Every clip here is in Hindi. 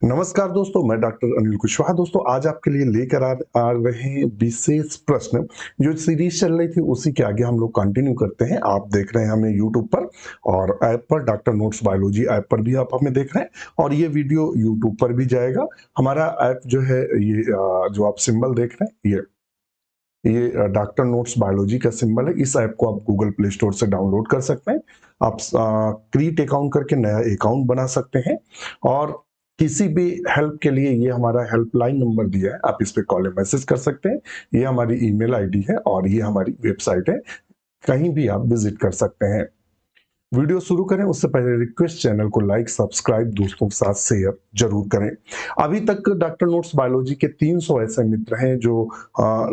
नमस्कार दोस्तों, मैं डॉक्टर अनिल कुशवाहा। दोस्तों, आज आपके लिए लेकर आ रहे हैं विशेष प्रश्न। जो सीरीज चल रही थी उसी के आगे हम लोग कंटिन्यू करते हैं। आप देख रहे हैं हमें यूट्यूब पर और ऐप पर, डॉक्टर नोट्स बायोलॉजी ऐप पर भी आप हमें देख रहे हैं और ये वीडियो यूट्यूब पर भी जाएगा। हमारा ऐप जो है ये जो आप सिंबल देख रहे हैं ये डॉक्टर नोट्स बायोलॉजी का सिंबल है। इस ऐप को आप गूगल प्ले स्टोर से डाउनलोड कर सकते हैं। आप क्रिएट अकाउंट करके नया अकाउंट बना सकते हैं और किसी भी हेल्प के लिए ये हमारा हेल्पलाइन नंबर दिया है, आप इस पे कॉल या मैसेज कर सकते हैं। ये हमारी ईमेल आईडी है और ये हमारी वेबसाइट है, कहीं भी आप विजिट कर सकते हैं। वीडियो शुरू करें उससे पहले रिक्वेस्ट, चैनल को लाइक सब्सक्राइब दोस्तों के साथ शेयर जरूर करें। अभी तक डॉक्टर नोट्स बायोलॉजी के 300 ऐसे मित्र हैं जो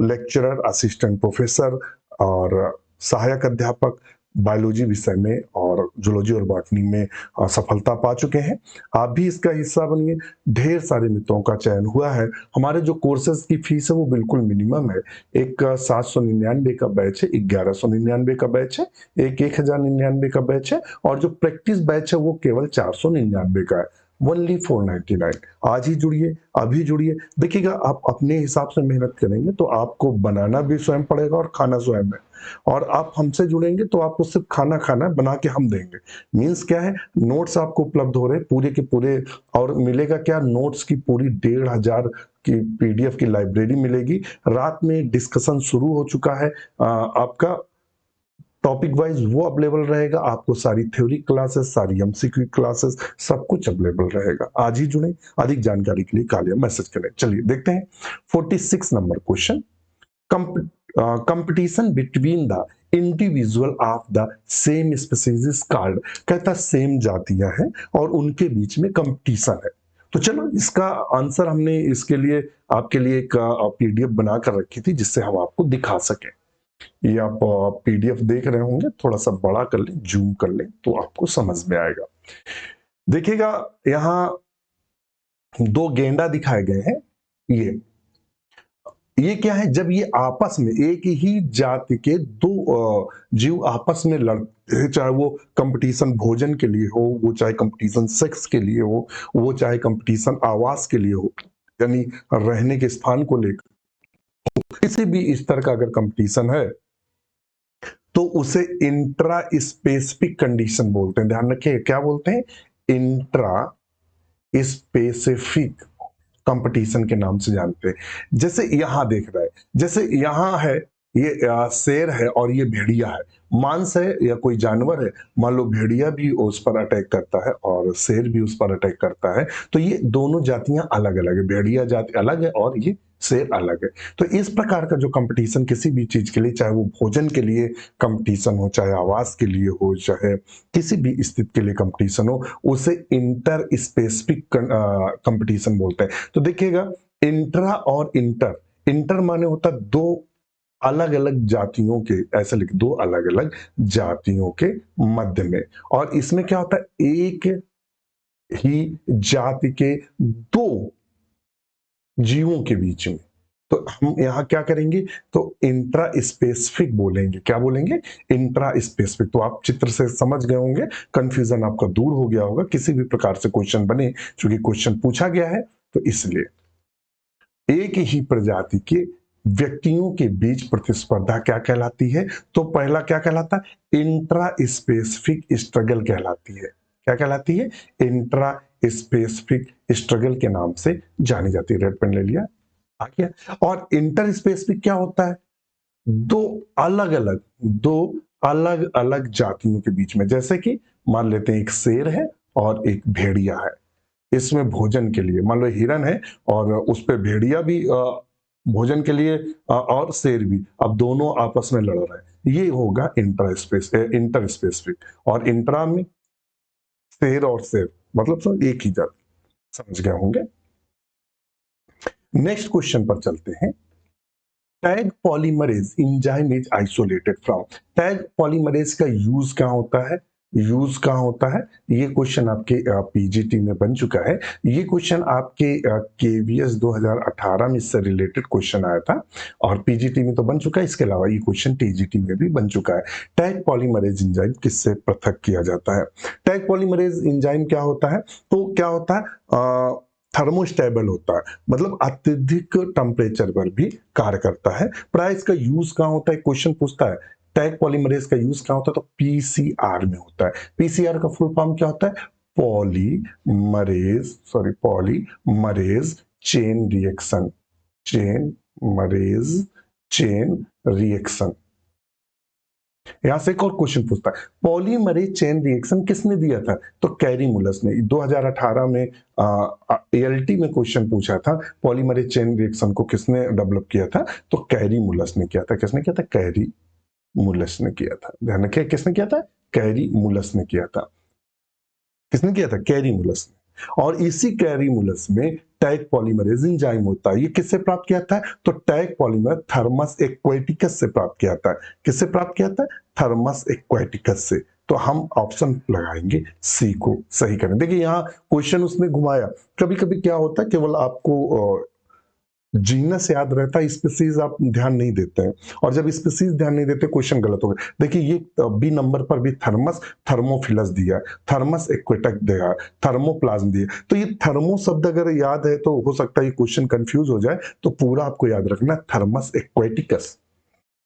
लेक्चरर, असिस्टेंट प्रोफेसर और सहायक अध्यापक बायोलॉजी विषय में और जूलॉजी और बॉटनी में सफलता पा चुके हैं। आप भी इसका हिस्सा बनिए। ढेर सारे मित्रों का चयन हुआ है। हमारे जो कोर्सेज की फीस है वो बिल्कुल मिनिमम है। एक 799 का बैच है, 1199 का बैच है, एक 1099 का बैच है और जो प्रैक्टिस बैच है वो केवल 499 का है। ओनली 499। आज ही जुड़िए, अभी जुड़िए। देखिएगा, आप अपने हिसाब से मेहनत करेंगे तो आपको बनाना भी स्वयं पड़ेगा और खाना स्वयं है। और आप हमसे जुड़ेंगे तो आपको सिर्फ खाना खाना है, बना के हम देंगे। मीन्स क्या है, नोट्स आपको उपलब्ध हो रहे हैं पूरे के पूरे। और मिलेगा क्या, नोट्स की पूरी 1500 की पीडीएफ की लाइब्रेरी मिलेगी। रात में डिस्कशन शुरू हो चुका है। आपका टॉपिक वाइज वो अवेलेबल रहेगा। आपको सारी थ्योरी क्लासेस, सारी एमसीक्यू क्लासेस, सब कुछ अवेलेबल रहेगा। आज ही जुड़े। अधिक जानकारी के लिए कॉल या मैसेज करें। चलिए देखते हैं 46 number question. Competition between the individual of the same species called. कहता सेम जातियां हैं और उनके बीच में कंपटीशन है। तो चलो, इसका आंसर हमने इसके लिए आपके लिए एक पीडीएफ बनाकर रखी थी जिससे हम आपको दिखा सकें। ये आप पीडीएफ देख रहे होंगे, थोड़ा सा बड़ा कर लें, जूम कर लें तो आपको समझ में आएगा। देखिएगा, यहाँ दो गेंडा दिखाए गए हैं। ये क्या है, जब ये आपस में एक ही जाति के दो जीव आपस में लड़ते हैं, चाहे वो कंपटीशन भोजन के लिए हो, वो चाहे कंपटीशन सेक्स के लिए हो, वो चाहे कंपटीशन आवास के लिए हो, यानी रहने के स्थान को लेकर, किसी भी इस तरह का अगर कंपटीशन है तो उसे इंट्रा स्पेसिफिक कंडीशन बोलते हैं। ध्यान रखिए, क्या बोलते हैं? इंट्रा स्पेसिफिक कंपटीशन के नाम से जानते हैं। जैसे यहां देख रहा है, जैसे यहां है, ये शेर है और ये भेड़िया है। मांस है या कोई जानवर है, मान लो भेड़िया भी उस पर अटैक करता है और शेर भी उस पर अटैक करता है, तो ये दोनों जातियां अलग अलग है। भेड़िया जाति अलग है और ये शेर अलग है। तो इस प्रकार का जो कंपटीशन किसी भी चीज के लिए, चाहे वो भोजन के लिए कंपटीशन हो, चाहे आवास के लिए हो, चाहे किसी भी स्थिति के लिए कंपटीशन हो, उसे इंटर स्पेसिफिक कंपटीशन बोलते हैं। तो देखिएगा, इंट्रा और इंटर, इंटर माने होता दो अलग अलग जातियों के, ऐसे लिख, दो अलग अलग जातियों के मध्य में। और इसमें क्या होता है, एक ही जाति के दो जीवों के बीच में। तो हम यहां क्या करेंगे, तो इंट्रा स्पेसिफिक बोलेंगे। क्या बोलेंगे? Intra specific. तो आप चित्र से समझ गए होंगे, कंफ्यूजन आपका दूर हो गया होगा। किसी भी प्रकार से क्वेश्चन बने, चूंकि क्वेश्चन पूछा गया है तो इसलिए एक ही प्रजाति के व्यक्तियों के बीच प्रतिस्पर्धा क्या कहलाती है? तो पहला क्या कहलाता है? इंट्रा स्पेसिफिक स्ट्रगल कहलाती है। क्या कहलाती है? इंट्रा स्पेसिफिक स्ट्रगल के नाम से जानी जाती है। रेड पेन ले लिया, आ गया। और इंटर स्पेसिफिक क्या होता है? दो अलग अलग दो अलग अलग जातियों के बीच में। जैसे कि मान लेते हैं एक शेर है और एक भेड़िया है। इसमें भोजन के लिए, मान लो हिरन है और उस पे भेड़िया भी भोजन के लिए और शेर भी, अब दोनों आपस में लड़ रहे हैं। ये होगा इंटर स्पेसिफिक। और इंट्रा में शेर और शेर, मतलब सब एक ही जाति। समझ गए होंगे। नेक्स्ट क्वेश्चन पर चलते हैं। Tag polymerase enzyme is isolated from. Tag polymerase का यूज कहां होता है? यूज कहां होता है? ये क्वेश्चन आपके पीजीटी में बन चुका है। ये क्वेश्चन आपके केवीएस 2018 में इससे रिलेटेड क्वेश्चन आया था और पीजीटी में तो बन चुका है। इसके अलावा ये क्वेश्चन टीजीटी में भी बन चुका है। टैग पॉलीमरेज एंजाइम किससे पृथक किया जाता है? टैग पॉलीमरेज एंजाइम क्या होता है? तो क्या होता है, थर्मोस्टेबल होता है, मतलब अत्यधिक टेम्परेचर पर भी कार्य करता है। प्राय इसका यूज कहाँ होता है, क्वेश्चन पूछता है टैग पॉलीमरेज का यूज कहाँ होता है, तो पीसीआर में होता है। पीसीआर का फुल फॉर्म क्या होता है, पॉलीमरेज चेन रिएक्शन, चेन मरेज चेन रिएक्शन। यहां से एक और क्वेश्चन पूछता है, पॉलीमरेज चेन रिएक्शन किसने दिया था, तो कैरी मुलस ने। 2018 में एएलटी में क्वेश्चन पूछा था, पॉलीमरेज चेन रिएक्शन को किसने डेवलप किया था, तो कैरी मुलस ने किया था। किसने किया था, कैरी मुलस ने किया था। ध्यान रखिए, किसने किया था, कैरी मुलस ने किया था। किसने किया था, कैरी मुलस ने। और इसी कैरी मुलस में टैग पॉलीमरेज एंजाइम होता है। ये किससे प्राप्त किया था, तो टैग पॉलीमर थर्मस एक्वेटिकस से प्राप्त किया था। किससे प्राप्त किया था, थर्मस एक्वेटिकस से। तो हम ऑप्शन लगाएंगे सी को सही करें। देखिए यहाँ क्वेश्चन उसने घुमाया। कभी कभी क्या होता है, केवल आपको जीनस याद रहता है, स्पीसीज आप ध्यान नहीं देते हैं, और जब स्पीसीज ध्यान नहीं देते क्वेश्चन गलत हो गया। देखिए ये बी नंबर पर भी थर्मस थर्मोफिलस दिया है, थर्मस एक्वेटक दिया है, थर्मोप्लाज्म दिया है। तो ये थर्मो शब्द अगर याद है तो हो सकता है ये क्वेश्चन कंफ्यूज हो जाए, तो पूरा आपको याद रखना थर्मस एक्वेटिकस।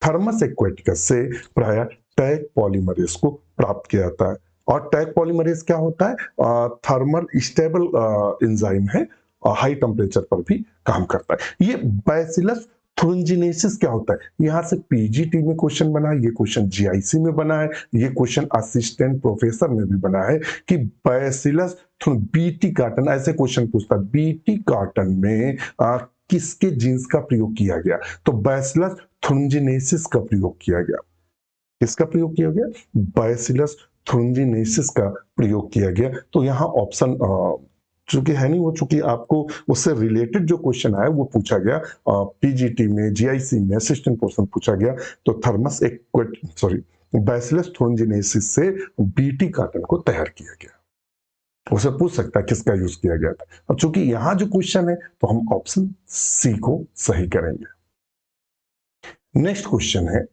थर्मस एक्वेटिकस से प्राय टैग पॉलीमरेज को प्राप्त किया जाता है। और टैग पॉलीमरेज क्या होता है, थर्मल स्टेबल एंजाइम है, हाई टेम्परेचर पर भी काम करता है। ये बैसिलस थ्रुंजिनेसिस क्या होता है, यहां से पीजीटी में क्वेश्चन बना है, ये क्वेश्चन जीआईसी में बना है, ये क्वेश्चन असिस्टेंट प्रोफेसर में भी बना है कि बैसिलस बीटी कार्टन ऐसे क्वेश्चन पूछता है, बीटी कार्टन में किसके जीन्स का प्रयोग किया गया, तो बैसिलस थ्रुंजिनेसिस का प्रयोग किया गया। किसका प्रयोग किया गया, बैसिलस थ्रुंजिनेसिस का प्रयोग किया गया। तो यहाँ ऑप्शन चूंकि है नहीं वो, चूंकि आपको उससे रिलेटेड जो क्वेश्चन आया वो पूछा गया पीजीटी में, जीआईसी में असिस्टेंट पर्सन पूछा गया, तो थर्मस एक्वेट सॉरी बैसिलस थ्रुंजिनेसिस से बीटी कार्टन को तैयार किया गया। उसे पूछ सकता है किसका यूज किया गया था। अब चूंकि यहां जो क्वेश्चन है तो हम ऑप्शन सी को सही करेंगे। नेक्स्ट क्वेश्चन है,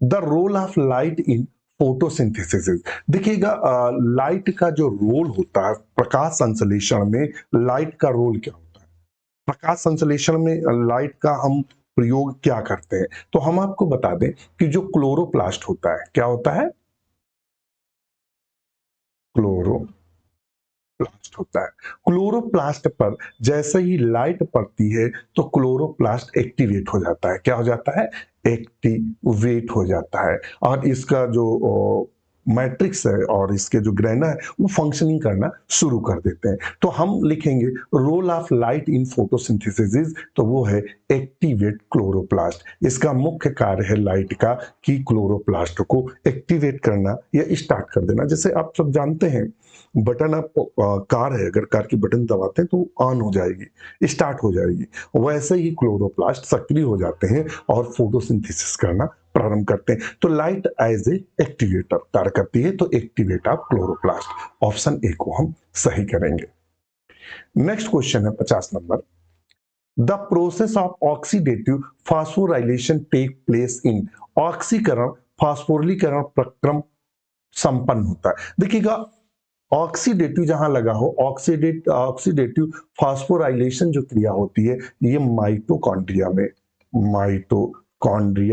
the role of light in photosynthesis. देखिएगा लाइट का जो रोल होता है प्रकाश संश्लेषण में, लाइट का रोल क्या होता है, प्रकाश संश्लेषण में लाइट का हम प्रयोग क्या करते हैं, तो हम आपको बता दें कि जो क्लोरोप्लास्ट होता है, क्या होता है, क्लोरो प्लास्ट होता है। क्लोरोप्लास्ट पर जैसे ही लाइट पड़ती है तो क्लोरोप्लास्ट एक्टिवेट हो जाता है। क्या हो जाता है, एक्टिवेट हो जाता है, और इसका जो मैट्रिक्स है और इसके जो ग्रेना है वो फंक्शनिंग करना शुरू कर देते हैं। तो हम लिखेंगे role of light in photosynthesis, तो वो है एक्टिवेट क्लोरोप्लास्ट। इसका मुख्य कार्य है लाइट का कि क्लोरोप्लास्ट को एक्टिवेट करना या स्टार्ट कर देना। जैसे आप सब जानते हैं बटन, आप कार है, अगर कार की बटन दबाते हैं तो ऑन हो जाएगी, स्टार्ट हो जाएगी, वैसे ही क्लोरोप्लास्ट सक्रिय हो जाते हैं और फोटोसिंथेसिस करना प्रारंभ करते हैं। तो लाइट एज ए एक्टिवेटर कार्य करती है, तो activate of chloroplast, option A को हम सही करेंगे। नेक्स्ट क्वेश्चन है 50 number, the process of oxidative phosphorylation take place in, ऑक्सीकरण फास्फोरिलीकरण प्रक्रम संपन्न होता है। देखिएगा ऑक्सीडेटिव जहां लगा हो, ऑक्सीडेटिव फास्फोराइलेशन जो क्रिया होती है ये माइटोकॉन्ड्रिया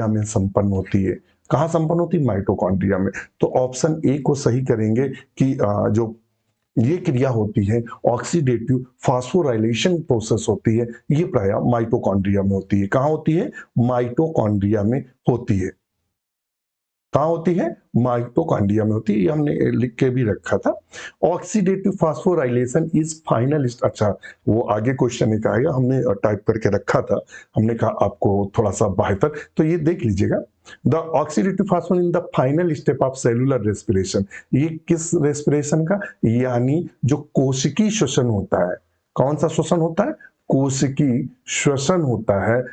में संपन्न होती है। कहां संपन्न होती है, माइटोकॉन्ड्रिया में। तो ऑप्शन ए को सही करेंगे कि जो ये क्रिया होती है ऑक्सीडेटिव फास्फोराइलेशन प्रोसेस होती है, ये प्राय माइटोकॉन्ड्रिया में होती है। कहां होती है, माइटोकॉन्ड्रिया में होती है। कहाँ होती है, माइटोकॉन्ड्रिया में होती है, ये हमने लिख के भी रखा था। ऑक्सीडेटिव फास्फोराइलेशन इज फाइनल, अच्छा वो आगे क्वेश्चन एक आएगा, हमने टाइप करके रखा था, हमने कहा आपको थोड़ा सा बेहतर, तो ये देख लीजिएगा। The oxidative phosphor in the final step of cellular respiration, ये किस रेस्पिरेशन का, यानी जो कोशिकी श्वसन होता है। कौन सा श्वसन होता है, कोशिकी श्वसन होता है,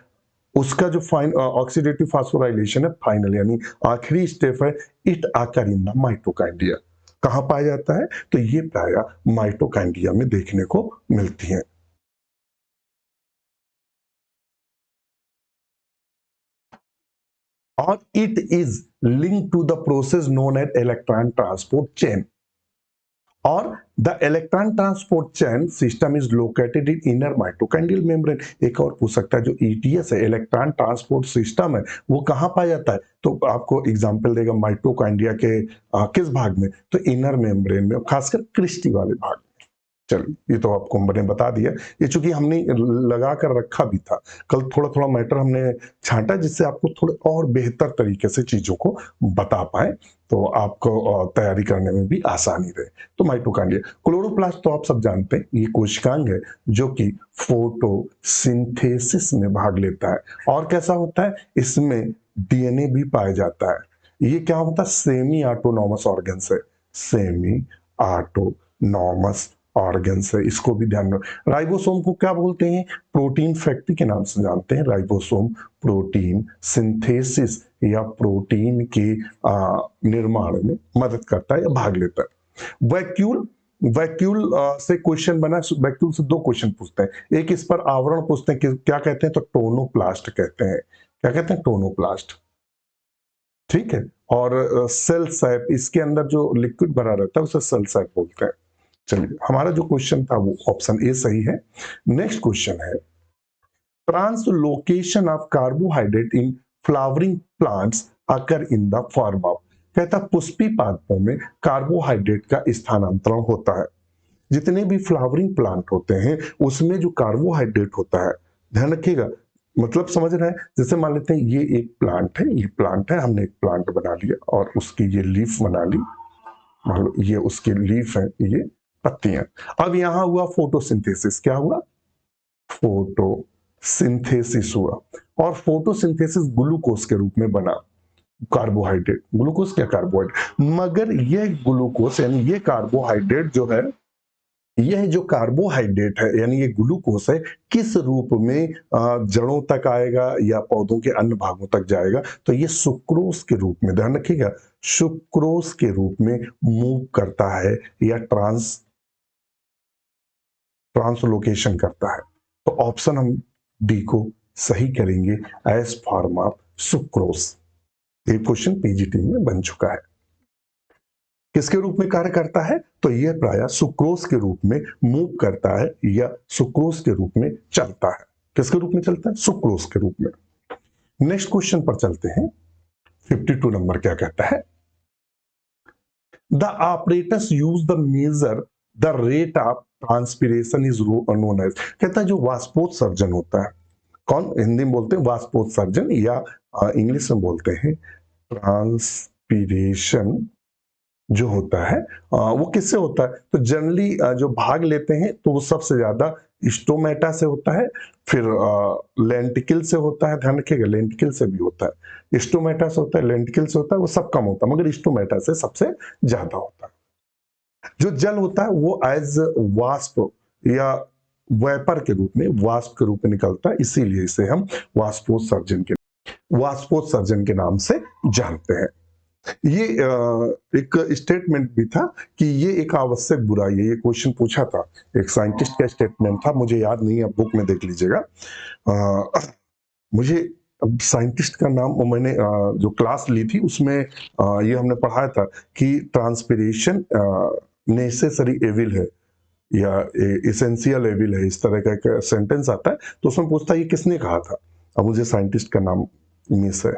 उसका जो फाइन ऑक्सीडेटिव फास्फोराइलेशन है फाइनल, यानी आखिरी स्टेप है, इट आकर इन द माइटोकॉन्ड्रिया। कहां पाया जाता है, तो ये प्राय माइटोकॉन्ड्रिया में देखने को मिलती है। और it is link to the process known as electron transport chain. और the electron transport chain system is located in inner mitochondrial membrane. एक और पूछ सकता है, जो ईटीएस है, इलेक्ट्रॉन ट्रांसपोर्ट सिस्टम है, वो कहाँ पाया जाता है? तो आपको एग्जांपल देगा माइटोकॉन्ड्रिया के किस भाग में? तो इनर मेम्ब्रेन में, खासकर क्रिस्टी वाले भाग में। चलिए, ये तो आपको मैंने बता दिया। ये चूंकि हमने लगा कर रखा भी था, कल थोड़ा थोड़ा मैटर हमने छांटा, जिससे आपको थोड़े और बेहतर तरीके से चीजों को बता पाए, तो आपको तैयारी करने में भी आसानी रहे। तो माइटोकॉन्ड्रिया, क्लोरोप्लास्ट तो आप सब जानते हैं, ये कोशिकांग है जो कि फोटोसिंथेसिस में भाग लेता है। और कैसा होता है? इसमें डीएनए भी पाया जाता है। ये क्या होता है? सेमी ऑटोनॉमस ऑर्गन्स है, सेमी ऑटोनॉमस ऑर्गन्स है, इसको भी ध्यान रखो। राइबोसोम को क्या बोलते हैं? प्रोटीन फैक्ट्री के नाम से जानते हैं। राइबोसोम प्रोटीन सिंथेसिस या प्रोटीन के निर्माण में मदद करता है या भाग लेता है। वैक्यूल, वैक्यूल से क्वेश्चन बना, वैक्यूल से दो क्वेश्चन पूछते हैं। एक इस पर आवरण पूछते हैं कि क्या कहते हैं, तो टोनोप्लास्ट कहते हैं। क्या कहते हैं? टोनोप्लास्ट। ठीक है। और सेल सैप, इसके अंदर जो लिक्विड भरा रहता है उसे सेल सैप बोलते हैं। चलिए, हमारा जो क्वेश्चन था वो ऑप्शन ए सही है। नेक्स्ट क्वेश्चन है, translocation of carbohydrate in flowering plants occur in the form of. कहता पुष्पी पादपों में कार्बोहाइड्रेट का स्थानांतरण होता है। जितने भी फ्लावरिंग प्लांट होते हैं उसमें जो कार्बोहाइड्रेट होता है, ध्यान रखिएगा, मतलब समझ रहे हैं? जैसे मान लेते हैं ये एक प्लांट है, ये प्लांट है, हमने एक प्लांट बना लिया और उसकी ये लीफ बना ली, मान लो ये उसकी लीफ है, ये पत्तियां। अब यहां हुआ फोटोसिंथेसिस। क्या हुआ? फोटोसिंथेसिस हुआ, और फोटोसिंथेसिस ग्लूकोज के रूप में बना कार्बोहाइड्रेट। ग्लूकोज क्या? कार्बोहाइड्रेट। मगर ये ग्लूकोज यानी ये कार्बोहाइड्रेट जो है, यह जो कार्बोहाइड्रेट है यानी ये ग्लूकोज है, किस रूप में जड़ों तक आएगा या पौधों के अन्य भागों तक जाएगा? तो ये सुक्रोज के रूप में, ध्यान रखिएगा, सुक्रोज के रूप में मूव करता है या ट्रांसलोकेशन करता है। तो ऑप्शन हम डी को सही करेंगे, एज फॉर्म ऑफ सुक्रोज। ये क्वेश्चन पीजीटी में बन चुका है। किसके रूप में कार्य करता है? तो यह प्रायः सुक्रोज के रूप में मूव करता है या सुक्रोज के रूप में चलता है। किसके रूप में चलता है? सुक्रोज के रूप में। नेक्स्ट क्वेश्चन पर चलते हैं। 52 नंबर क्या कहता है? The operators use the measure the rate of transpiration is known as. कहता है जो वाष्पोत्सर्जन होता है, कौन हिंदी में बोलते हैं? वाष्पोत्सर्जन, या इंग्लिश में बोलते हैं ट्रांसपिरेशन, जो होता है वो किससे होता है? तो जनरली जो भाग लेते हैं तो वो सबसे ज्यादा स्टोमेटा से होता है, फिर लेंटिकल से होता है, ध्यान रखिएगा, लेंटिकल से भी होता है, स्टोमेटा से होता है, लेंटिकल से होता है, वो सब कम होता है, मगर स्टोमेटा से सबसे ज्यादा होता है। जो जल होता है वो एज वाष्प या वेपर के रूप में, वाष्प के रूप में निकलता है, इसीलिए इसे हम वाष्पोत्सर्जन के नाम से जानते हैं। ये एक स्टेटमेंट भी था कि ये एक आवश्यक बुराई है। ये क्वेश्चन पूछा था, एक साइंटिस्ट का स्टेटमेंट था, मुझे याद नहीं है, आप बुक में देख लीजिएगा। मुझे अब साइंटिस्ट का नाम, मैंने जो क्लास ली थी उसमें ये हमने पढ़ाया था कि ट्रांसपिरेशन नेसेसरी एविल है या एसेंशियल एविल है, इस तरह का एक सेंटेंस आता है। तो उसमें पूछता है ये किसने कहा था। अब मुझे साइंटिस्ट का नाम मिस है,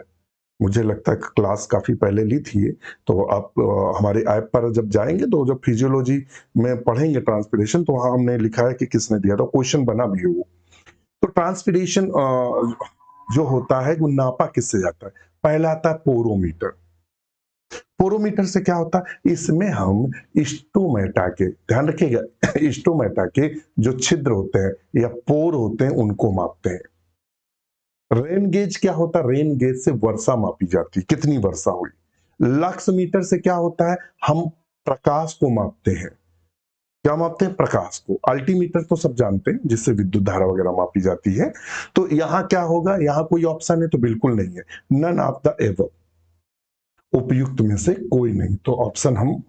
मुझे लगता है क्लास काफी पहले ली थी ये। तो आप हमारे ऐप पर जब जाएंगे तो जब फिजियोलॉजी में पढ़ेंगे ट्रांसपिरेशन, तो वहां हमने लिखा है कि किसने दिया था, क्वेश्चन बना भी है वो। तो ट्रांसपिरेशन जो होता है वो नापा किससे जाता है? पहला आता है पोरोमीटर। पोरोमीटर से क्या होता है? इसमें हम स्टोमेटा के, ध्यान रखिएगा, स्टोमेटा के जो छिद्र होते हैं या पोर होते हैं उनको मापते हैं। रेन गेज क्या होता है? रेन गेज से वर्षा मापी जाती है, कितनी वर्षा हुई। लक्स मीटर से क्या होता है? हम प्रकाश को मापते हैं। क्या मापते हैं? प्रकाश को। अल्टीमीटर तो सब जानते हैं, जिससे विद्युत धारा वगैरह मापी जाती है। तो यहां क्या होगा? यहां कोई ऑप्शन है तो बिल्कुल नहीं है, नन ऑफ द एबव, उपयुक्त में से कोई नहीं। तो ऑप्शन हम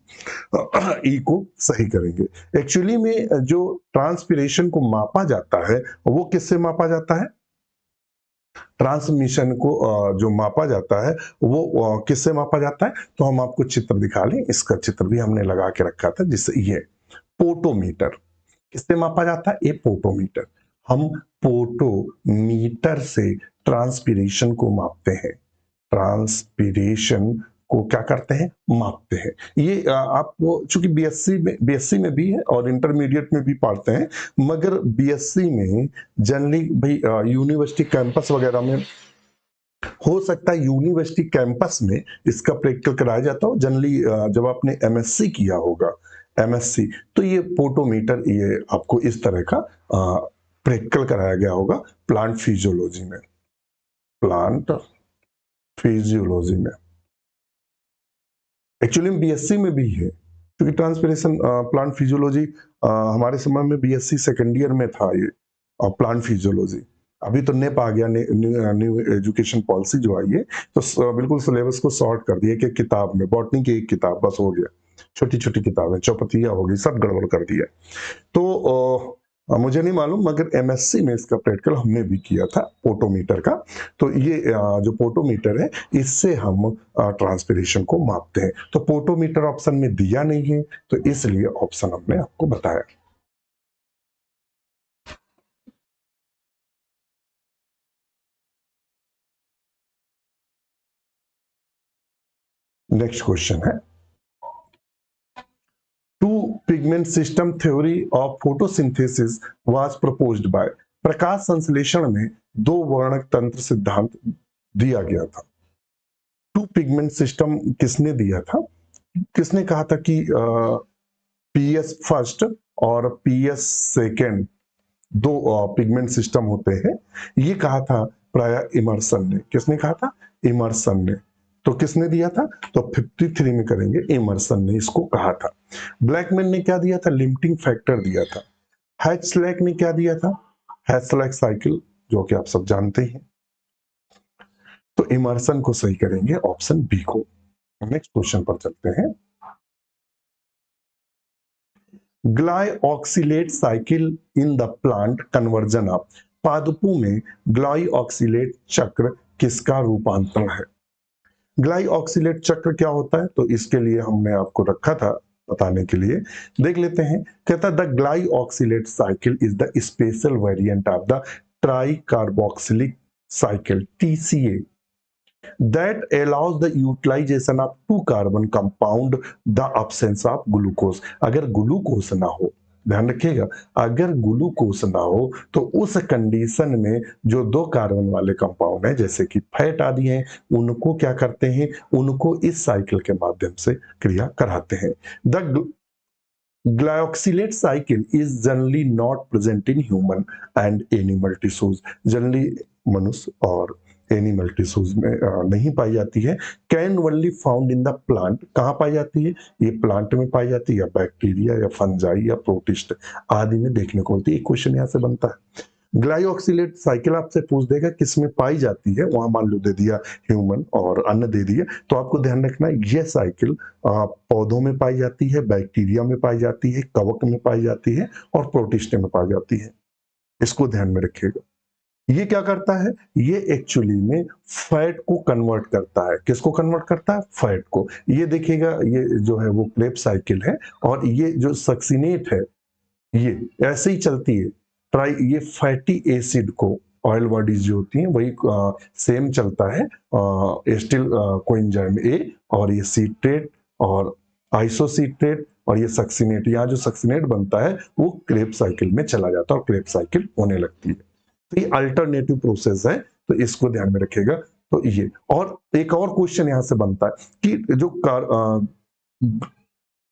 ई को सही करेंगे। एक्चुअली में जो ट्रांसपिरेशन को मापा जाता है वो किससे मापा जाता है? ट्रांसमिशन को जो मापा जाता है वो किससे मापा जाता है? तो हम आपको चित्र दिखा लें, इसका चित्र भी हमने लगा के रखा था, जिससे ये पोटोमीटर किससे मापा जाता है? ये पोटोमीटर। हम पोटोमीटर से ट्रांसपिरेशन को मापते हैं। ट्रांसपिरेशन को क्या करते हैं? मापते हैं। ये आपको चूंकि बीएससी में भी है और इंटरमीडिएट में भी पढ़ते हैं, मगर बीएससी में जनरली भाई यूनिवर्सिटी कैंपस वगैरह में हो सकता है, यूनिवर्सिटी कैंपस में इसका प्रैक्टिकल कराया जाता हो। जनरली जब आपने एमएससी किया होगा, एमएससी, तो ये पोटोमीटर ये आपको इस तरह का प्रैक्टिकल कराया गया होगा प्लांट फिजियोलॉजी में। प्लांट फिजियोलॉजी में एक्चुअली बीएससी में भी है, क्योंकि ट्रांसपिरेशन प्लांट फिजियोलॉजी हमारे समय में बीएससी सेकेंड ईयर में था ये प्लांट फिजियोलॉजी। अभी तो नेप आ गया, न्यू एजुकेशन पॉलिसी जो आई है, तो बिल्कुल सिलेबस को शॉर्ट कर दिया कि किताब में बॉटनी की एक किताब बस हो गया, छोटी छोटी किताबें चौपतियां हो गई, सब गड़बड़ कर दिया। तो मुझे नहीं मालूम, मगर एमएससी में इसका प्रैक्टिकल हमने भी किया था पोटोमीटर का। तो ये जो पोटोमीटर है, इससे हम ट्रांसपिरेशन को मापते हैं। तो पोटोमीटर ऑप्शन में दिया नहीं है, तो इसलिए ऑप्शन हमने आपको बताया। नेक्स्ट क्वेश्चन है, two pigment system theory of photosynthesis was proposed by. प्रकाश संश्लेषण में दो वर्णक तंत्र सिद्धांत दिया गया था। टू पिगमेंट सिस्टम किसने दिया था? किसने कहा था कि पीएस फर्स्ट और पीएस सेकेंड दो पिगमेंट सिस्टम होते हैं? ये कहा था प्राय इमर्सन ने। किसने कहा था? इमर्सन ने। तो किसने दिया था? तो 53 में करेंगे, इमर्सन ने इसको कहा था। ब्लैकमैन ने क्या दिया था? लिमिटिंग फैक्टर दिया था। हैचलैक ने क्या दिया था? हैचलैक साइकिल, जो कि आप सब जानते हैं। तो इमर्सन को सही करेंगे, ऑप्शन बी को। नेक्स्ट क्वेश्चन पर चलते हैं। Glyoxylate cycle in the plant conversion of. पादपों में ग्लाइऑक्सिलेट चक्र किसका रूपांतरण है? ग्लाइऑक्सिलेट चक्र क्या होता है? तो इसके लिए हमने आपको रखा था बताने के लिए, देख लेते हैं। कहता है the glyoxylate cycle is the special variant of the try carboxylic cycle TCA that allows the utilization of two carbon compound the absence of glucose। अगर ग्लूकोज ना हो, ध्यान रखिएगा, अगर ग्लूकोज ना हो तो उस कंडीशन में जो दो कार्बन वाले कंपाउंड हैं, जैसे कि फैट आदि हैं, उनको क्या करते हैं? उनको इस साइकिल के माध्यम से क्रिया कराते हैं। The glyoxylate cycle is generally not present in human and animal tissues. Generally मनुष्य और एनिमल टिश्यूज में नहीं पाई जाती है। Can only found in the plant. कहाँ पाई जाती है? ये प्लांट में पाई जाती है, या बैक्टीरिया या फंजाई या प्रोटिस्ट आदि में देखने को मिलती है। एक क्वेश्चन यहाँ से बनता है, ग्लाइऑक्सिलेट साइकिल आपसे पूछ देगा किस में पाई जाती है, वहां मान लो दे दिया ह्यूमन और अन्न दे दिया, तो आपको ध्यान रखना यह साइकिल पौधों में पाई जाती है, बैक्टीरिया में पाई जाती है, कवक में पाई जाती है और प्रोटिस्टे में पाई जाती है। इसको ध्यान में रखिएगा। ये क्या करता है? ये एक्चुअली में फैट को कन्वर्ट करता है। किसको कन्वर्ट करता है? फैट को। ये देखिएगा, ये जो है वो क्रेब साइकिल है, और ये जो सक्सिनेट है ये ऐसे ही चलती है। ट्राई ये फैटी एसिड को, ऑयल बॉडीज जो होती हैं वही सेम चलता है, एस्टिल कोएंजाइम ए, और ये सीट्रेट और आइसोसीट्रेट और ये सक्सिनेट, यहाँ जो सक्सिनेट बनता है वो क्रेब साइकिल में चला जाता है और क्रेब साइकिल होने लगती है। तो ये अल्टरनेटिव प्रोसेस है, तो इसको ध्यान में रखिएगा। तो ये, और एक और क्वेश्चन यहां से बनता है कि जो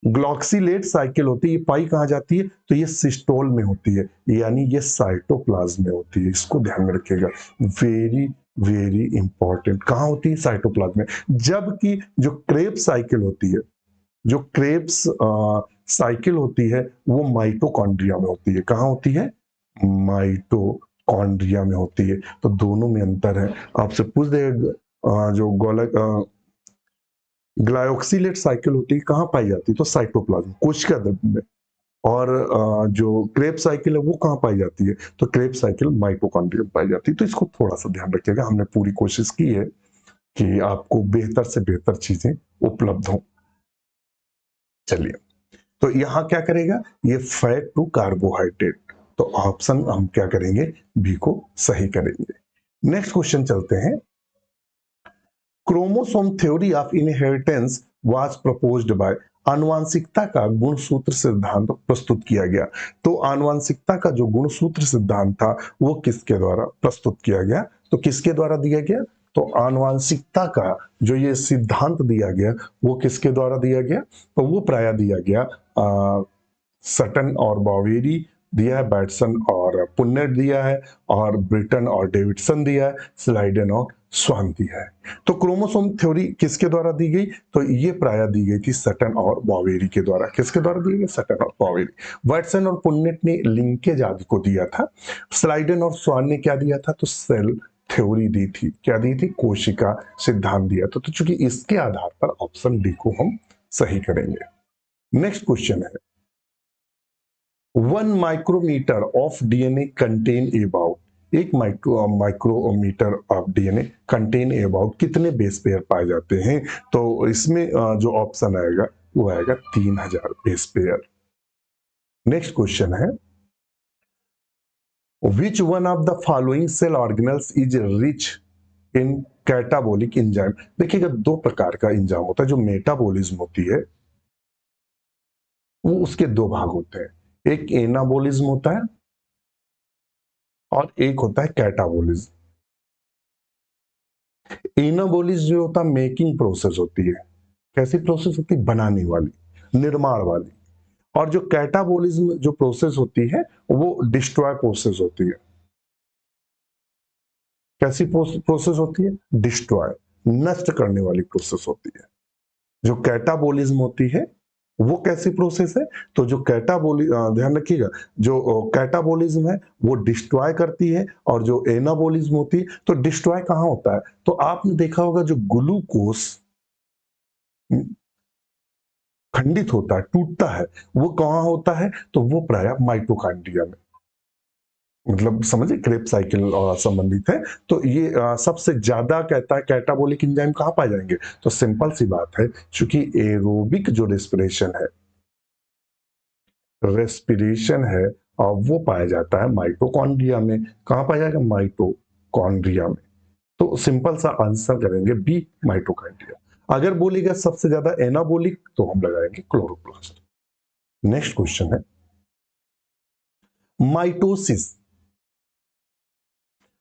ग्लॉक्सिलेट साइकिल होती है, ये पाई कहाँ जाती है? तो ये सिस्टोल में होती है, यानी ये साइटोप्लाज्म में होती है। इसको ध्यान में रखिएगा, वेरी वेरी इंपॉर्टेंट। कहाँ होती है? साइटोप्लाज्म में। जबकि जो क्रेब साइकिल होती है, जो क्रेब्स साइकिल होती है, वो माइटोकॉन्ड्रिया में होती है। कहाँ होती है? माइटोकॉन्ड्रिया में होती है। तो दोनों में अंतर है। आपसे पूछ देगा जो गोलक ग्लाइऑक्सिलेट साइकिल होती है कहाँ पाई जाती है? तो साइटोप्लाज्म, कोशिका द्रव्य में। और जो क्रेब साइकिल है वो कहाँ पाई जाती है? तो क्रेब साइकिल माइटोकॉन्ड्रिया में पाई जाती है। तो इसको थोड़ा-सा ध्यान रखिएगा, हमने पूरी कोशिश की है कि आपको बेहतर से बेहतर चीज़ें उपलब्ध हों। चलिए, तो यहाँ क्या करेगा? ये फैट टू कार्बोहाइड्रेट, तो ऑप्शन हम क्या करेंगे? बी को सही करेंगे। नेक्स्ट क्वेश्चन चलते हैं। Chromosome theory of inheritance was proposed by, आनुवांशिकता का गुणसूत्र सिद्धांत प्रस्तुत किया गया। तो आनुवांशिकता का जो गुणसूत्र सिद्धांत था वो किसके द्वारा प्रस्तुत किया गया? तो किसके द्वारा दिया गया? तो आनुवांशिकता का जो ये सिद्धांत दिया गया वो किसके द्वारा दिया गया? तो वो प्राय दिया गया सटन और बॉवेरी दिया है, बैटसन और पुन्नेट दिया है, और ब्रिटन और डेविडसन दिया है, स्लाइडन और स्वान दिया है। तो क्रोमोसोम थ्योरी किसके द्वारा दी गई? तो ये प्राय दी गई थी सटन और बॉवेरी के द्वारा। किसके द्वारा दी गई? सटन और बॉवेरी। बैटसन और पुन्नेट ने लिंकेज आदि को दिया था। स्लाइडन और स्वान ने क्या दिया था? तो सेल थ्योरी दी थी। क्या दी थी? कोशिका सिद्धांत दिया था। तो चूंकि इसके आधार पर ऑप्शन डी को हम सही करेंगे। नेक्स्ट क्वेश्चन है, 1 micrometre of DNA contain about, एक micrometre of DNA contain about कितने बेस पेयर पाए जाते हैं? तो इसमें जो ऑप्शन आएगा वो आएगा 3000 बेस पेयर। नेक्स्ट क्वेश्चन है, which one of the following cell organelles is rich in catabolic enzyme? देखिएगा, दो प्रकार का एंजाइम होता है। जो मेटाबॉलिज्म होती है वो उसके दो भाग होते हैं, एक एनाबोलिज्म होता है और एक होता है कैटाबोलिज्म। एनाबोलिज्म जो होता है मेकिंग प्रोसेस होती है। कैसी प्रोसेस होती है? बनाने वाली, निर्माण वाली। और जो कैटाबोलिज्म जो प्रोसेस होती है वो डिस्ट्रॉय प्रोसेस होती है। कैसी प्रोसेस होती है? डिस्ट्रॉय, नष्ट करने वाली प्रोसेस होती है। जो कैटाबोलिज्म होती है वो कैसी प्रोसेस है? तो जो ध्यान रखिएगा, जो कैटाबोलिज्म है वो डिस्ट्रॉय करती है, और जो एनाबोलिज्म होती है तो डिस्ट्रॉय कहाँ होता है? तो आपने देखा होगा जो ग्लूकोस खंडित होता है, टूटता है, वो कहाँ होता है? तो वो प्राय माइटोकॉन्ड्रिया में। मतलब समझे, क्रेब साइकिल संबंधित है। तो ये सबसे ज्यादा कहता है कैटाबोलिक एंजाइम कहाँ पाए जाएंगे? तो सिंपल सी बात है, क्योंकि एरोबिक जो रेस्पिरेशन है वो पाया जाता है माइटोकॉन्ड्रिया में। कहाँ पाया जाएगा? माइटोकॉन्ड्रिया में। तो सिंपल सा आंसर करेंगे बी, माइटोकॉन्ड्रिया। अगर बोलेगा सबसे ज्यादा एनाबोलिक तो हम लगाएंगे क्लोरोप्लास्ट। नेक्स्ट क्वेश्चन है, mitosis,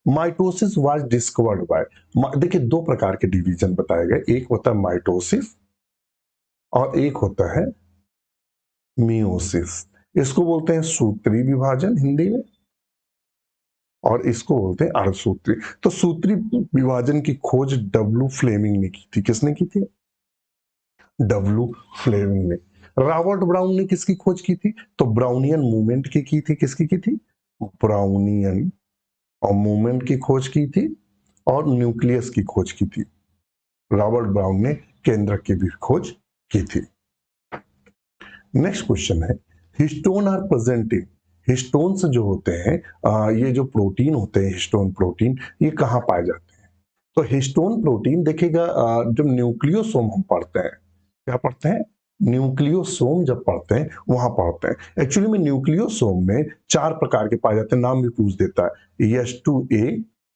mitosis was discovered by, देखिए दो प्रकार के डिवीजन बताए गए, एक होता है माइटोसिस और एक होता है मियोसिस। इसको बोलते हैं सूत्री विभाजन हिंदी में, और इसको बोलते हैं अर्धसूत्री। तो सूत्री विभाजन की खोज डब्ल्यू फ्लेमिंग ने की थी। किसने की थी? डब्ल्यू फ्लेमिंग ने। रॉबर्ट ब्राउन ने किसकी खोज की थी? तो ब्राउनियन मूवमेंट की थी। किसकी की थी? ब्राउनियन और मूवमेंट की खोज की थी, और न्यूक्लियस की खोज की थी। रॉबर्ट ब्राउन ने केंद्रक की भी खोज की थी। नेक्स्ट क्वेश्चन है, histone are present in, histones जो होते हैं ये जो प्रोटीन होते हैं हिस्टोन प्रोटीन, ये कहाँ पाए जाते हैं? तो हिस्टोन प्रोटीन देखिएगा, जब न्यूक्लियोसोम हम पढ़ते हैं, क्या पढ़ते हैं? न्यूक्लियोसोम जब पढ़ते हैं वहां पढ़ते हैं। एक्चुअली में न्यूक्लियोसोम में चार प्रकार के पाए जाते हैं, नाम भी पूछ देता है, H2A,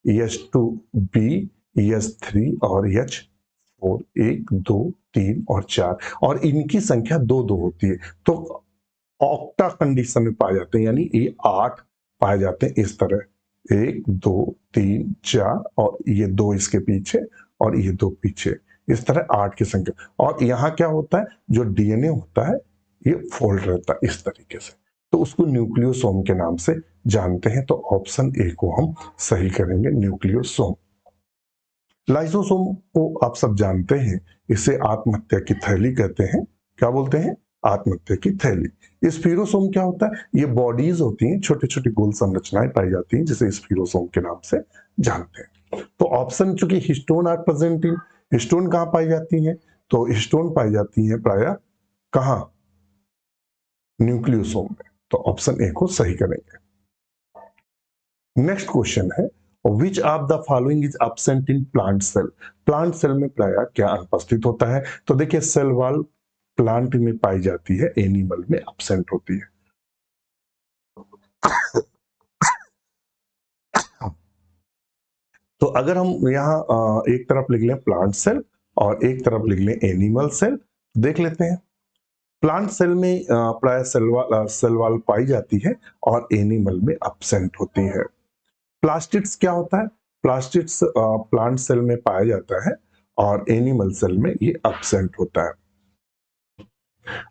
H2B, H3 और H4। एक, दो, तीन और चार, और इनकी संख्या दो दो होती है। तो ऑक्टा कंडीशन में पाए जाते हैं, यानी ये 8 पाए जाते हैं इस तरह, एक, दो, तीन, चार, और ये दो इसके पीछे और ये दो पीछे, इस तरह 8 की संख्या। और यहाँ क्या होता है, जो डीएनए होता है ये फोल्ड रहता है इस तरीके से, तो उसको न्यूक्लियोसोम के नाम से जानते हैं। तो ऑप्शन ए को हम सही करेंगे, न्यूक्लियोसोम। लाइसोसोम को आप सब जानते हैं, इसे आत्महत्या की थैली कहते हैं। क्या बोलते हैं? आत्महत्या की थैली। स्फीरोसोम क्या होता है? ये बॉडीज होती हैं, छोटी छोटी गोल संरचनाएं पाई जाती हैं, जिसे स्फीरोसोम के नाम से जानते हैं। तो ऑप्शन, चूंकि histone are present in, histone कहाँ पाई जाती है? तो हिस्टोन पाई जाती है प्राय कहाँ? न्यूक्लियोसोम में। तो ऑप्शन ए को सही करेंगे। नेक्स्ट क्वेश्चन है, which of the following is absent in plant cell? Plant cell में प्राय क्या अनुपस्थित होता है? तो देखिए, सेल वॉल प्लांट में पाई जाती है, एनिमल में एब्सेंट होती है। तो अगर हम यहाँ एक तरफ लिख लें प्लांट सेल और एक तरफ लिख लें एनिमल सेल, देख लेते हैं। प्लांट सेल में प्राय सेल वॉल पाई जाती है और एनिमल में एब्सेंट होती है। प्लास्टिड्स क्या होता है? प्लास्टिड्स प्लांट सेल में पाया जाता है और एनिमल सेल में ये एब्सेंट होता है।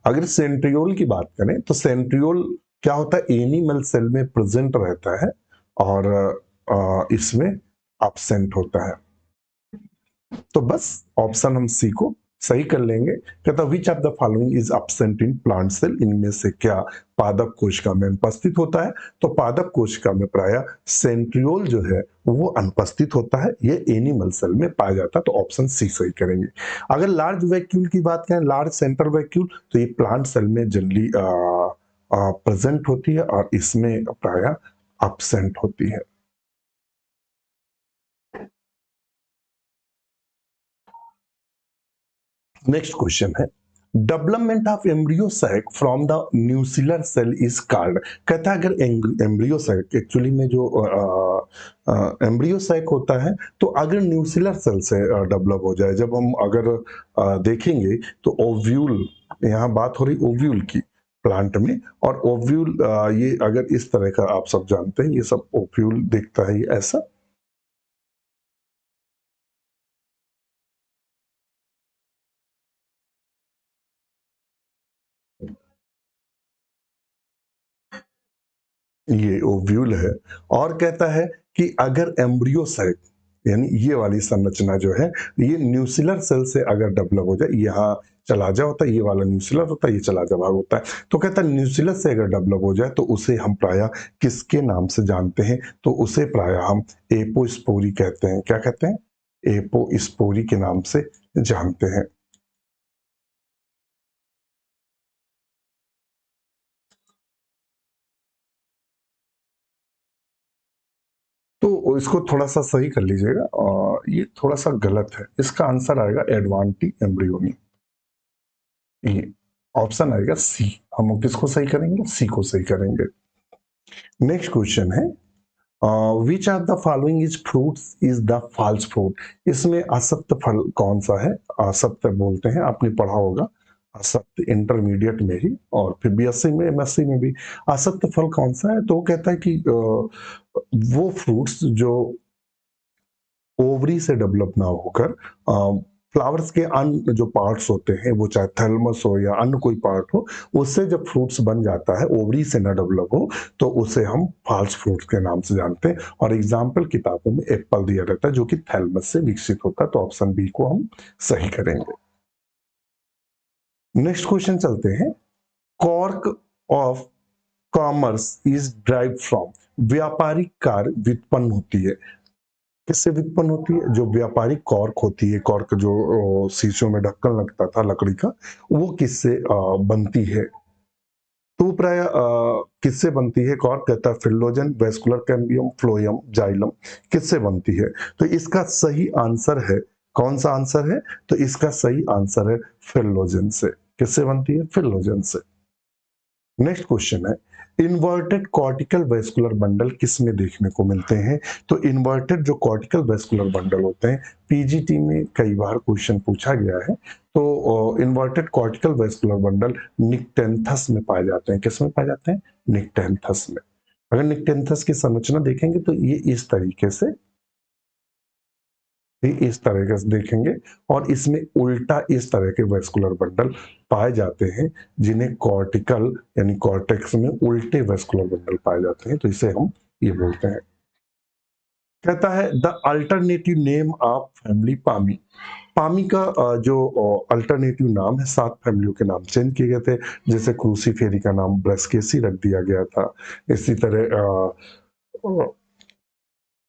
अगर सेंट्रियोल की बात करें तो सेंट्रियोल क्या होता है? एनिमल सेल में प्रेजेंट रहता है और इसमें एब्सेंट होता है। तो बस ऑप्शन हम सी को सही कर लेंगे। कहता which of the following is absent in plant cell? इनमें से क्या पादप कोशिका में अनुपस्थित होता है? तो पादप कोशिका में प्राय सेंट्रियोल जो है वो अनुपस्थित होता है, ये एनिमल सेल में पाया जाता है। तो ऑप्शन सी सही करेंगे। अगर लार्ज वैक्यूल की बात करें, लार्ज सेंट्रल वैक्यूल, तो ये प्लांट सेल में जनरली प्रेजेंट होती है और इसमें प्राय एब्सेंट होती है। नेक्स्ट क्वेश्चन है, development of embryo sac from the nucellar cell is called. कहता है अगर एम्ब्रियो सैक एक्चुअली में जो एम्ब्रियो सैक होता है, तो अगर न्यूसिलर सेल से डेवलप हो जाए, जब हम अगर देखेंगे तो ओव्यूल, यहाँ बात हो रही ओव्यूल की प्लांट में, और ओव्यूल ये अगर इस तरह का आप सब जानते हैं, ये सब ओव्यूल दिखता है, ये ऐसा। ये ओव्यूल है। और कहता है कि अगर एम्ब्रियो साइट यानी ये वाली संरचना जो है, ये न्यूसिलर सेल से अगर डेवलप हो जाए, यहाँ चलाजा होता है, ये वाला न्यूसिलर होता है, ये चलाजा भाग होता है। तो कहता है न्यूसिलर से अगर डेवलप हो जाए तो उसे हम प्राय किसके नाम से जानते हैं? तो उसे प्राय हम एपोस्पोरी कहते हैं। क्या कहते हैं? एपोस्पोरी के नाम से जानते हैं। तो इसको थोड़ा सा सही कर लीजिएगा, ये थोड़ा सा गलत है। इसका आंसर आएगा एडवांटी एम्ब्रियोनी। ये ऑप्शन आएगा सी। हम किसको सही करेंगे? सी को सही करेंगे। नेक्स्ट क्वेश्चन है, which of the following is fruits is the false fruit? इसमें असत्य फल कौन सा है? असत्य बोलते हैं, आपने पढ़ा होगा असत्य इंटरमीडिएट में ही, और फिर बीएससी में, एमएससी में भी। असत्य फल कौन सा है? तो वो कहता है कि वो फ्रूट्स जो ओवरी से डेवलप ना होकर फ्लावर्स के अन्य जो पार्ट्स होते हैं, वो चाहे थैलमस हो या अन्य कोई पार्ट हो, उससे जब फ्रूट्स बन जाता है, ओवरी से ना डेवलप हो, तो उसे हम फॉल्स फ्रूट्स के नाम से जानते हैं। और एग्जाम्पल किताबों में एप्पल दिया रहता है जो कि थैलमस से विकसित होता है। तो ऑप्शन बी को हम सही करेंगे। नेक्स्ट क्वेश्चन चलते हैं, cork of commerce is drive from. व्यापारिक कार्य व्युत्पन्न होती है, किससे व्युत्पन्न होती है? जो व्यापारिक कॉर्क होती है, कॉर्क जो शीशों में ढक्कन लगता था लकड़ी का, वो किससे बनती है? तो प्राय किससे बनती है कॉर्क? कहता है फिलोजन, वेस्कुलर कैम्बियम, फ्लोयम, जाइलम। किससे बनती है? तो इसका सही आंसर है, कौन सा आंसर है? तो इसका सही आंसर है फिलोजन से। किससे बनती है? फिलोजन से। नेक्स्ट क्वेश्चन है, इन्वर्टेड कॉर्टिकल वेस्कुलर बंडल किस में देखने को मिलते हैं? तो इन्वर्टेड जो कॉर्टिकल वेस्कुलर बंडल होते हैं, पीजीटी में कई बार क्वेश्चन पूछा गया है। तो इन्वर्टेड कॉर्टिकल वेस्कुलर बंडल निक्टेंथस में पाए जाते हैं। किस में पाए जाते हैं? निक्टेंथस में। अगर निक्टेंथस की संरचना देखेंगे तो ये इस तरीके से, ये इस तरह से देखेंगे, और इसमें उल्टा इस तरह के वेस्कुलर बंडल पाए जाते हैं, जिन्हें कॉर्टिकल यानी कॉर्टेक्स में उल्टे वेस्कुलर बंडल पाए जाते हैं। तो इसे हम ये बोलते हैं। कहता है the alternative name of family palmae. Palmae का जो अल्टरनेटिव नाम है, 7 फैमिलियों के नाम चेंज किए गए थे। जैसे क्रूसीफेरी का नाम ब्रैसिकेसी रख दिया गया था। इसी तरह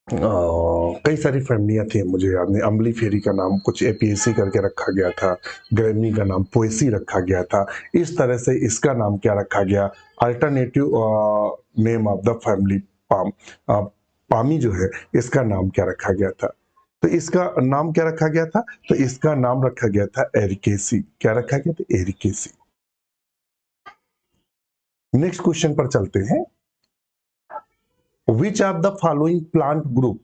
कई सारी फैमिलियाँ थी, मुझे याद नहीं। अम्बली फेरी का नाम कुछ एपीएसी करके रखा गया था, ग्रैमी का नाम पोएसी रखा गया था। इस तरह से इसका नाम क्या रखा गया, alternative name of the family palm, uh, palmae जो है इसका नाम क्या रखा गया था? तो इसका नाम क्या रखा गया था? तो इसका नाम रखा गया था एरिकेसी। क्या रखा गया था? एरिकेसी। नेक्स्ट क्वेश्चन पर चलते हैं। Which of the following plant group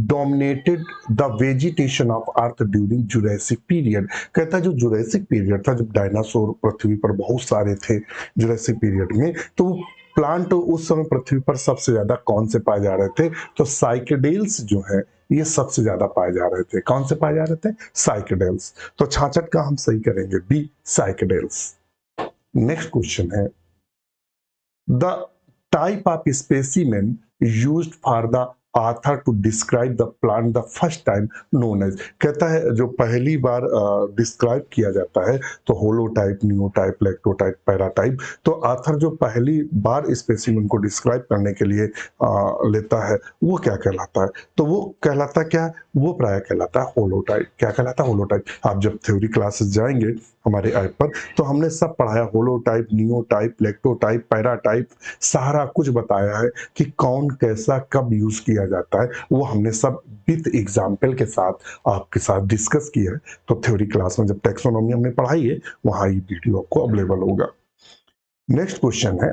dominated the vegetation of Earth during Jurassic period? कहता है जो जुरैसिक पीरियड था, जब डायनासोर पृथ्वी पर बहुत सारे थे जुरैसिक पीरियड में, तो प्लांट उस समय पृथ्वी पर सबसे ज्यादा कौन से पाए जा रहे थे? तो साइकेडेल्स जो है ये सबसे ज्यादा पाए जा रहे थे। कौन से पाए जा रहे थे? साइकेडेल्स। तो 66 का हम सही करेंगे, बी साइकेडेल्स। नेक्स्ट क्वेश्चन है, the type of specimen used for the author to describe the plant the first time known as, कहता है जो पहली बार डिस्क्राइब किया जाता है तो होलोटाइप, न्यूटाइप, लैक्टोटाइप, पैराटाइप। तो आथर जो पहली बार स्पेसिमेन को डिस्क्राइब करने के लिए लेता है वो क्या कहलाता है? तो वो कहलाता क्या? वो प्राय कहलाता है होलोटाइप। क्या कहलाता है? होलोटाइप। आप जब थ्योरी क्लासेस जाएंगे हमारे ऐप पर तो हमने सब पढ़ाया, होलोटाइप, नियोटाइप, लैक्टोटाइप, पैराटाइप, सारा कुछ बताया है कि कौन कैसा कब यूज किया जाता है। वो हमने सब विद एग्जाम्पल के साथ आपके साथ डिस्कस किया है। तो थ्योरी क्लास में जब टैक्सोनॉमी हमने पढ़ाई है वहां ये वीडियो आपको अवेलेबल होगा। नेक्स्ट क्वेश्चन है,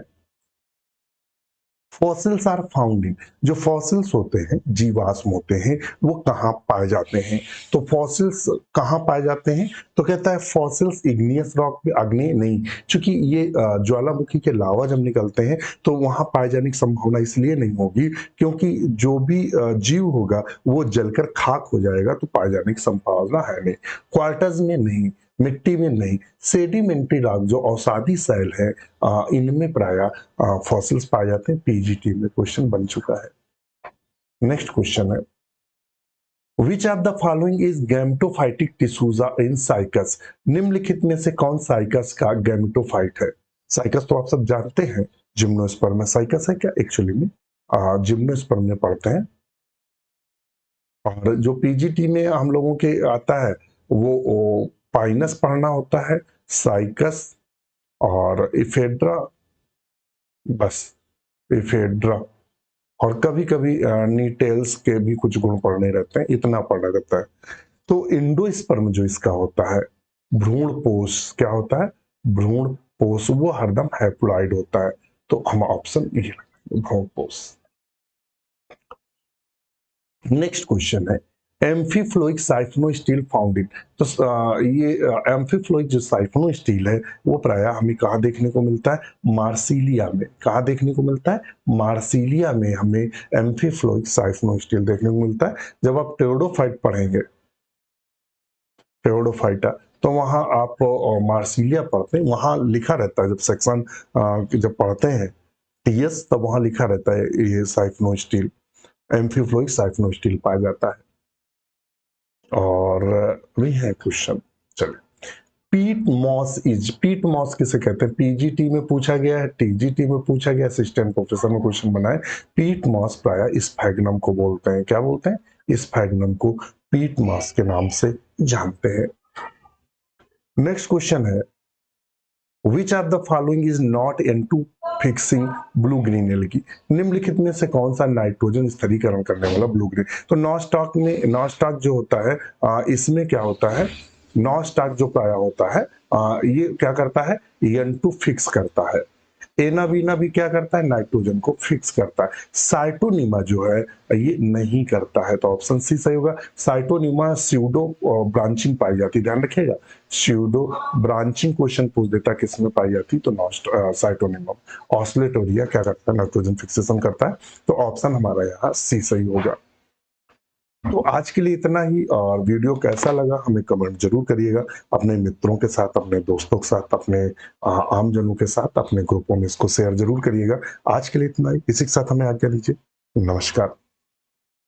फॉसिल्स आर फाउंड इन, जो फॉसिल्स होते हैं, जीवाश्म होते हैं, वो कहाँ पाए जाते हैं? तो फॉसिल्स कहाँ पाए जाते हैं? तो कहता है फॉसिल्स इग्नियस रॉक में, आग्नेय नहीं, क्योंकि ये ज्वालामुखी के लावा जब निकलते हैं तो वहां पाए जाने की संभावना इसलिए नहीं होगी क्योंकि जो भी जीव होगा वो जलकर खाक हो जाएगा, तो पाए जाने की संभावना है नहीं। क्वार्टर्स में नहीं, मिट्टी में नहीं, सेडिमेंट्री रॉक जो अवसादी सैल है इनमें प्राय फॉसिल्स पाए जाते हैं। पीजीटी में क्वेश्चन बन चुका है। नेक्स्ट क्वेश्चन है, which of the following is gametophytic tissues in Cycas, निम्नलिखित में से कौन साइकस का गैमेटोफाइट है? साइकस तो आप सब जानते हैं, जिम्नोस्पर्म में साइकस है क्या? एक्चुअली में जिम्नोस्पर्म में पढ़ते हैं। और जो पीजीटी में हम लोगों के आता है वो पाइनस पढ़ना होता है, साइकस और इफेड्रा, बस इफेड्रा। और कभी कभी नीटेल्स के भी कुछ गुण पढ़ने रहते हैं, इतना पढ़ना रहता है। तो इंडोस्पर्म जो इसका होता है, भ्रूण पोष क्या होता है? भ्रूण पोष, वो हरदम हैप्लॉइड होता है। तो हम ऑप्शन ये भ्रूण पोष। नेक्स्ट क्वेश्चन है, एम्फीफ्लोइक साइफनो स्टील फाउंड इन, तो ये एम्फीफ्लोइक जो साइफनो स्टील है वो प्राय हमें कहाँ देखने को मिलता है? मार्सिलिया में। कहाँ देखने को मिलता है? मार्सिलिया में हमें एम्फीफ्लोइक साइफनो स्टील देखने को मिलता है। जब आप टेरोडोफाइट पढ़ेंगे, टेरोडोफाइटा, तो वहां आप मार्सिलिया पढ़ते हैं, वहां लिखा रहता है, जब सेक्शन जब पढ़ते हैं टीएस तब वहां लिखा रहता है ये साइफनो स्टील, एम्फीफ्लोइक साइफनो स्टील पाया जाता है। और भी है क्वेश्चन, चलिए। पीट मॉस इज, पीट मॉस किसे कहते हैं? पीजीटी में पूछा गया है, टीजीटी में पूछा गया, असिस्टेंट प्रोफेसर में क्वेश्चन बना है। पीट मॉस प्राय स्फैग्नम को बोलते हैं। क्या बोलते हैं? स्फैग्नम को पीट मॉस के नाम से जानते हैं। नेक्स्ट क्वेश्चन है, which of the following is not into fixing blue green algae, निम्नलिखित में से कौन सा नाइट्रोजन स्थिरीकरण करने वाला ब्लू ग्रीन? तो नॉस्टॉक में, नॉस्टॉक जो होता है इसमें क्या होता है? नॉस्टॉक जो प्राय होता है ये क्या करता है? N2 फिक्स करता है। एनावीना भी क्या करता है? नाइट्रोजन को फिक्स करता है। साइटोनिमा जो है ये नहीं करता है, तो ऑप्शन सी सही होगा। साइटोनिमा स्यूडो ब्रांचिंग पाई जाती है, ध्यान रखिएगा, स्यूडो ब्रांचिंग क्वेश्चन पूछ देता किसमें पाई जाती, तो साइटोनिमा। ऑस्लेटोरिया क्या करता है? नाइट्रोजन फिक्सेशन करता है। तो ऑप्शन हमारा यहाँ सी सही होगा। तो आज के लिए इतना ही, और वीडियो कैसा लगा हमें कमेंट जरूर करिएगा। अपने मित्रों के साथ, अपने दोस्तों के साथ, अपने आमजनों के साथ, अपने ग्रुपों में इसको शेयर जरूर करिएगा। आज के लिए इतना ही, इसी के साथ हमें आज्ञा दीजिए। नमस्कार।